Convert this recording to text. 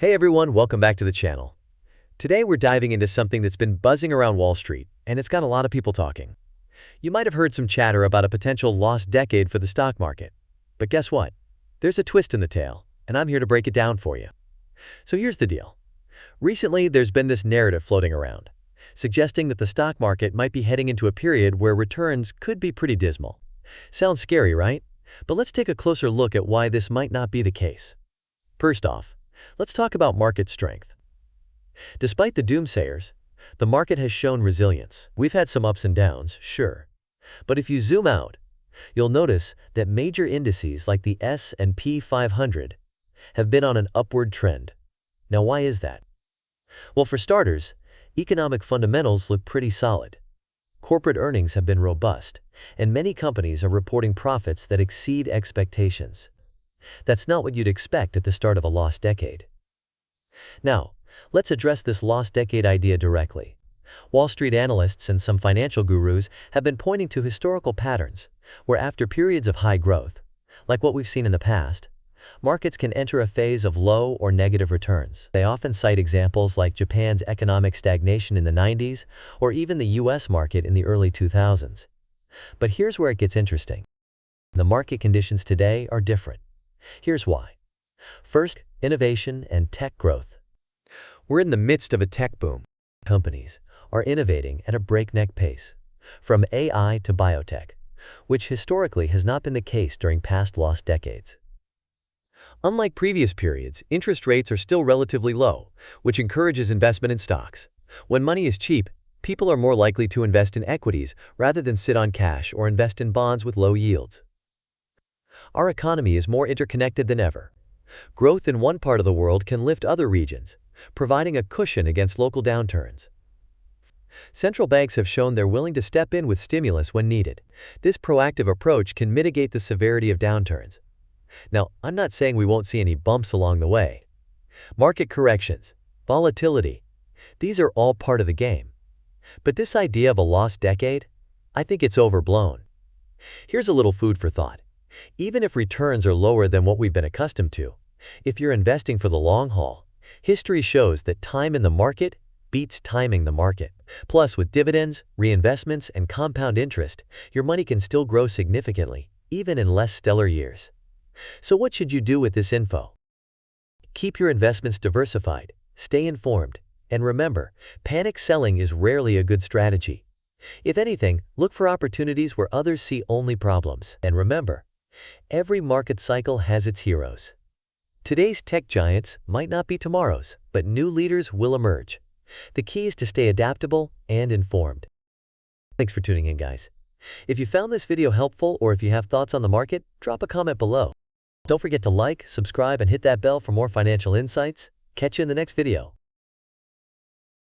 Hey everyone, welcome back to the channel. Today we're diving into something that's been buzzing around Wall Street, and it's got a lot of people talking. You might have heard some chatter about a potential lost decade for the stock market. But guess what? There's a twist in the tale, and I'm here to break it down for you. So here's the deal. Recently, there's been this narrative floating around, suggesting that the stock market might be heading into a period where returns could be pretty dismal. Sounds scary, right? But let's take a closer look at why this might not be the case. First off, let's talk about market strength. Despite the doomsayers, the market has shown resilience. We've had some ups and downs, sure. But if you zoom out, you'll notice that major indices like the S&P 500 have been on an upward trend. Now, why is that? Well, for starters, economic fundamentals look pretty solid. Corporate earnings have been robust, and many companies are reporting profits that exceed expectations. That's not what you'd expect at the start of a lost decade. Now, let's address this lost decade idea directly. Wall Street analysts and some financial gurus have been pointing to historical patterns, where after periods of high growth, like what we've seen in the past, markets can enter a phase of low or negative returns. They often cite examples like Japan's economic stagnation in the 90s, or even the US market in the early 2000s. But here's where it gets interesting. The market conditions today are different. Here's why. First, innovation and tech growth. We're in the midst of a tech boom. Companies are innovating at a breakneck pace, from AI to biotech, which historically has not been the case during past lost decades. Unlike previous periods, interest rates are still relatively low, which encourages investment in stocks. When money is cheap, people are more likely to invest in equities rather than sit on cash or invest in bonds with low yields. Our economy is more interconnected than ever. Growth in one part of the world can lift other regions, providing a cushion against local downturns. Central banks have shown they're willing to step in with stimulus when needed. This proactive approach can mitigate the severity of downturns. Now, I'm not saying we won't see any bumps along the way. Market corrections, volatility, these are all part of the game. But this idea of a lost decade, I think it's overblown. Here's a little food for thought. Even if returns are lower than what we've been accustomed to, if you're investing for the long haul, history shows that time in the market beats timing the market. Plus, with dividends, reinvestments, and compound interest, your money can still grow significantly, even in less stellar years. So what should you do with this info? Keep your investments diversified, stay informed, and remember, panic selling is rarely a good strategy. If anything, look for opportunities where others see only problems. And remember, every market cycle has its heroes. Today's tech giants might not be tomorrow's, but new leaders will emerge. The key is to stay adaptable and informed. Thanks for tuning in, guys. If you found this video helpful or if you have thoughts on the market, drop a comment below. Don't forget to like, subscribe, and hit that bell for more financial insights. Catch you in the next video.